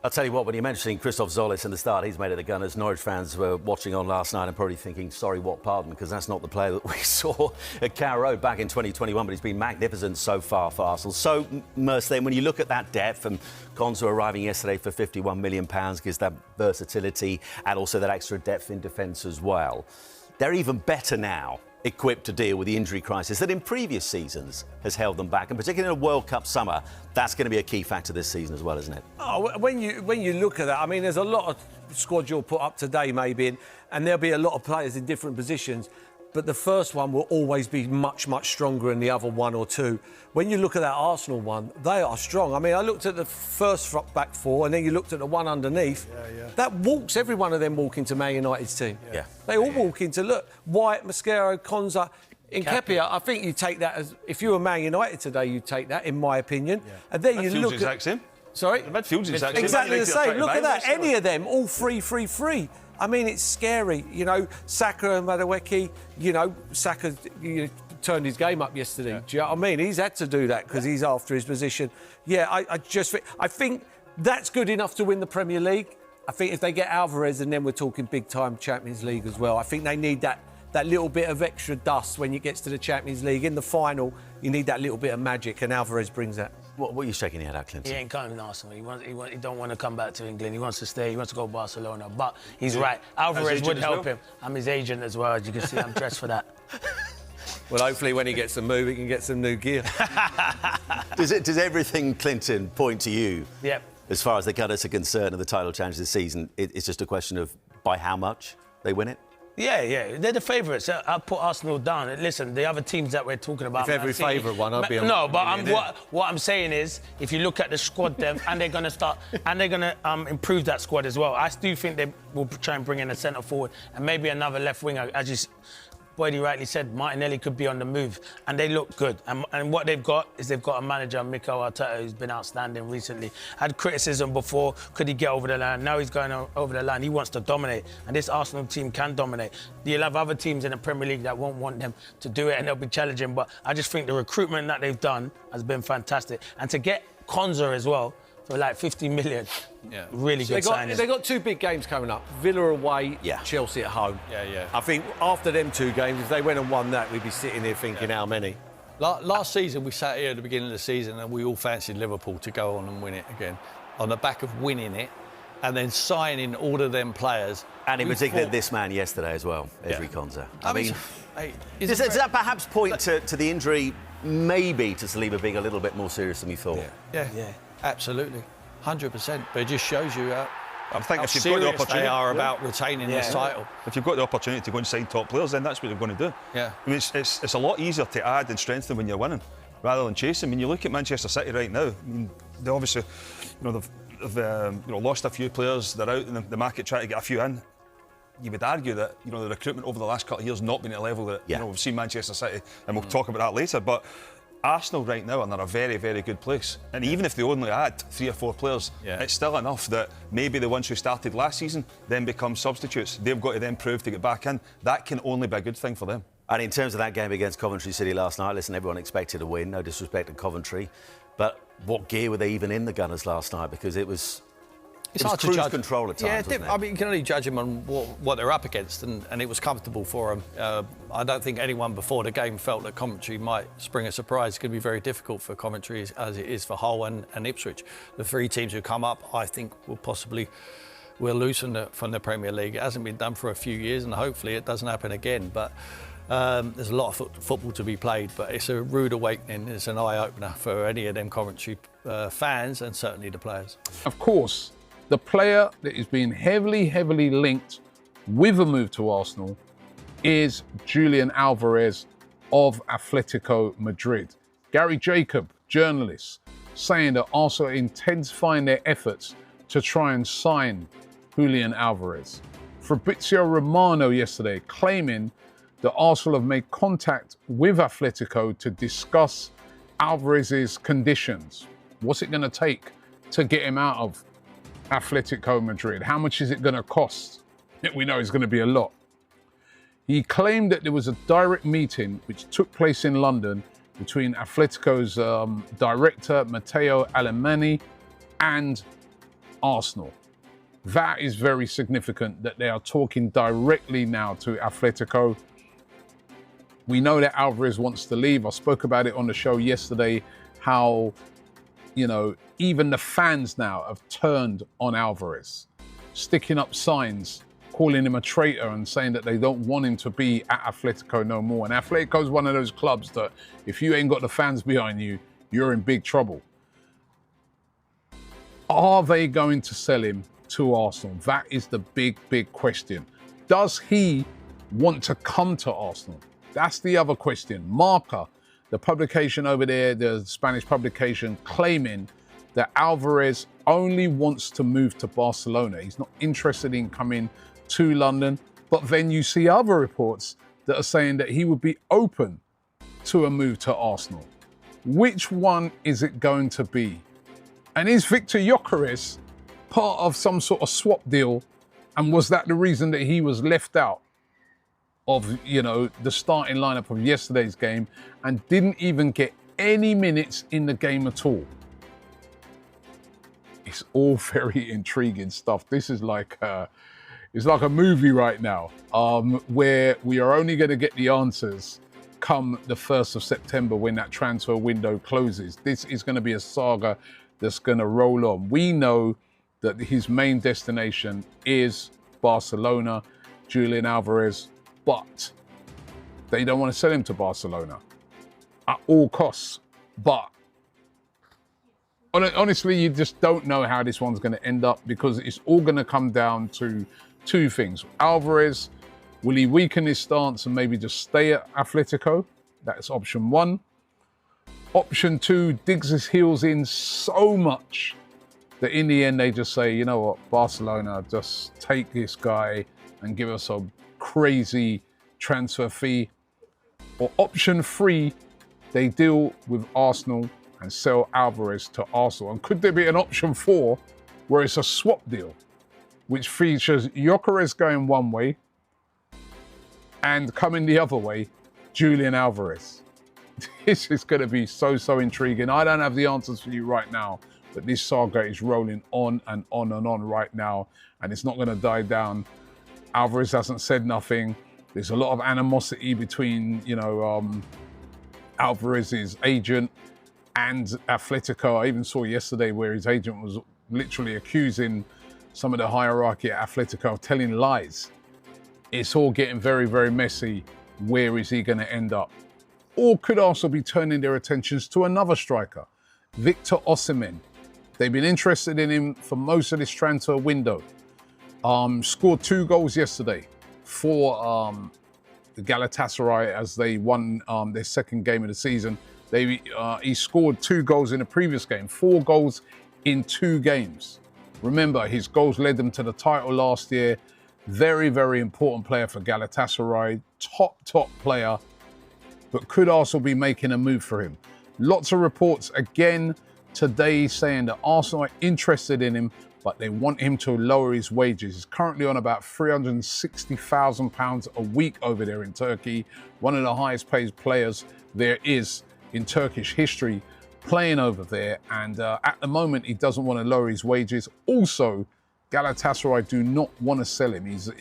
I'll tell you what, when you're mentioning Christoph Zolis in the start he's made at the Gunners, Norwich fans were watching on last night and probably thinking, sorry, what pardon, because that's not the player that we saw at Carrow Road back in 2021, but he's been magnificent so far for Arsenal. So, Merce, then, when you look at that depth, and Konsa arriving yesterday for £51 million gives that versatility and also that extra depth in defence as well, they're even better now equipped to deal with the injury crisis that in previous seasons has held them back, and particularly in a World Cup summer, that's going to be a key factor this season as well, isn't it? Oh, when you look at that, I mean, there's a lot of squads you'll put up today maybe, and there'll be a lot of players in different positions, but the first one will always be much, much stronger than the other one or two. When you look at that Arsenal one, they are strong. I mean, I looked at the first back four, and then you looked at the one underneath. Yeah. That walks, every one of them walk into Man United's team. Yeah. They all walk into, look, White, Mascaro, Konsa, Nketiah. I think you take that as, if you were Man United today, you'd take that, in my opinion. Yeah. And then you look at... exact same. Sorry? The midfield's exact same. Exactly the same. Look at that. Any of them, all free. I mean, it's scary. You know, Saka and Madueke, Saka turned his game up yesterday. Yeah. Do you know what I mean? He's had to do that because he's after his position. Yeah, I think that's good enough to win the Premier League. I think if they get Alvarez, and then we're talking big-time Champions League as well. I think they need that little bit of extra dust when it gets to the Champions League. In the final, you need that little bit of magic, and Alvarez brings that. What are you shaking your head at, Clinton? He ain't coming to Arsenal. He don't want to come back to England. He wants to stay. He wants to go to Barcelona. But he's right. Alvarez would help him. I'm his agent as well. As you can see, I'm dressed for that. Well, hopefully when he gets a move, he can get some new gear. Does everything, Clinton, point to you? Yep. As far as the Gunners are concerned and the title challenge this season, it's just a question of by how much they win it? Yeah. They're the favourites. I'll put Arsenal down. Listen, the other teams that we're talking about... If every favourite one, I'd be... No, but what I'm saying is, if you look at the squad depth, and they're going to improve that squad as well. I do think they will try and bring in a centre forward and maybe another left winger. As Boydie rightly said, Martinelli could be on the move, and they look good. And what they've got is they've got a manager, Mikel Arteta, who's been outstanding recently. Had criticism before, could he get over the line? Now he's going over the line. He wants to dominate, and this Arsenal team can dominate. You'll have other teams in the Premier League that won't want them to do it, and they'll be challenging. But I just think the recruitment that they've done has been fantastic. And to get Konsa as well, for like 50 million. Yeah. Really good signing. They've got two big games coming up. Villa away, Chelsea at home. Yeah. I think after them two games, if they went and won that, we'd be sitting here thinking how many. Last season, we sat here at the beginning of the season and we all fancied Liverpool to go on and win it again. On the back of winning it and then signing all of them players. And in particular, this man yesterday as well, Ezri Konsa. I mean, does that perhaps point to the injury, maybe to Saliba being a little bit more serious than we thought? Yeah. Absolutely, 100%. But it just shows you how if you've got the opportunity, they are about retaining this title. If you've got the opportunity to go and sign top players, then that's what you're going to do. Yeah. I mean, it's a lot easier to add and strengthen when you're winning, rather than chasing. I mean, you look at Manchester City right now. I mean, they obviously, they've lost a few players. They're out in the market trying to get a few in. You would argue that the recruitment over the last couple of years not been at a level that we've seen Manchester City, and we'll talk about that later. But Arsenal right now are in a very, very good place. And even if they only add 3 or 4 players, it's still enough that maybe the ones who started last season then become substitutes. They've got to then prove to get back in. That can only be a good thing for them. And in terms of that game against Coventry City last night, listen, everyone expected a win, no disrespect to Coventry. But what gear were they even in, the Gunners, last night? Because it was hard to cruise judge. Control at times, wasn't it? I mean, you can only judge them on what they're up against, and it was comfortable for them. I don't think anyone before the game felt that Coventry might spring a surprise. It's going to be very difficult for Coventry as it is for Hull and Ipswich. The 3 teams who come up, I think, will lose from the Premier League. It hasn't been done for a few years, and hopefully it doesn't happen again. But there's a lot of football to be played, but it's a rude awakening. It's an eye-opener for any of them Coventry fans and certainly the players. Of course, the player that is being heavily linked with a move to Arsenal is Julian Alvarez of Atletico Madrid. Gary Jacob, journalist, saying that Arsenal intensifying their efforts to try and sign Julian Alvarez. Fabrizio Romano yesterday claiming that Arsenal have made contact with Atletico to discuss Alvarez's conditions. What's it going to take to get him out of Atletico Madrid? How much is it going to cost? We know it's going to be a lot. He claimed that there was a direct meeting which took place in London between Atletico's director, Matteo Alemany, and Arsenal. That is very significant that they are talking directly now to Atletico. We know that Alvarez wants to leave. I spoke about it on the show yesterday, how, you know, even the fans now have turned on Alvarez, sticking up signs, calling him a traitor and saying that they don't want him to be at Atletico no more. And Atletico is one of those clubs that if you ain't got the fans behind you, you're in big trouble. Are they going to sell him to Arsenal? That is the big, big question. Does he want to come to Arsenal? That's the other question. Marca, the publication over there, the Spanish publication, claiming that Alvarez only wants to move to Barcelona. He's not interested in coming to London. But then you see other reports that are saying that he would be open to a move to Arsenal. Which one is it going to be? And is Victor Gyökeres part of some sort of swap deal? And was that the reason that he was left out of, you know, the starting lineup of yesterday's game and didn't even get any minutes in the game at all? It's all very intriguing stuff. This is like it's like a movie right now, where we are only going to get the answers come the 1st of September when that transfer window closes. This is going to be a saga that's going to roll on. We know that his main destination is Barcelona, Julian Alvarez, but they don't want to sell him to Barcelona at all costs. But honestly, you just don't know how this one's going to end up, because it's all going to come down to two things. Alvarez, will he weaken his stance and maybe just stay at Atletico? That's option one. Option two, digs his heels in so much that in the end they just say, you know what, Barcelona, just take this guy and give us a crazy transfer fee. Or option three, they deal with Arsenal and sell Alvarez to Arsenal. And could there be an option four where it's a swap deal, which features Gyökeres going one way and coming the other way, Julian Alvarez? This is going to be so intriguing. I don't have the answers for you right now, but this saga is rolling on and on and on right now, and it's not going to die down. Alvarez hasn't said nothing. There's a lot of animosity between, you know, Alvarez's agent and Atletico. I even saw yesterday where his agent was literally accusing some of the hierarchy at Atletico of telling lies. It's all getting very messy. Where is he going to end up? Or could also be turning their attentions to another striker, Victor Osimhen. They've been interested in him for most of this transfer window. Scored 2 goals yesterday for the Galatasaray as they won their second game of the season. He scored 2 goals in the previous game, 4 goals in 2 games. Remember, his goals led them to the title last year. Very important player for Galatasaray. Top player, but could also be making a move for him. Lots of reports again today saying that Arsenal are interested in him, but they want him to lower his wages. He's currently on about £360,000 a week over there in Turkey. One of the highest paid players there is in Turkish history playing over there. And at the moment, he doesn't want to lower his wages. Also, Galatasaray do not want to sell him. He's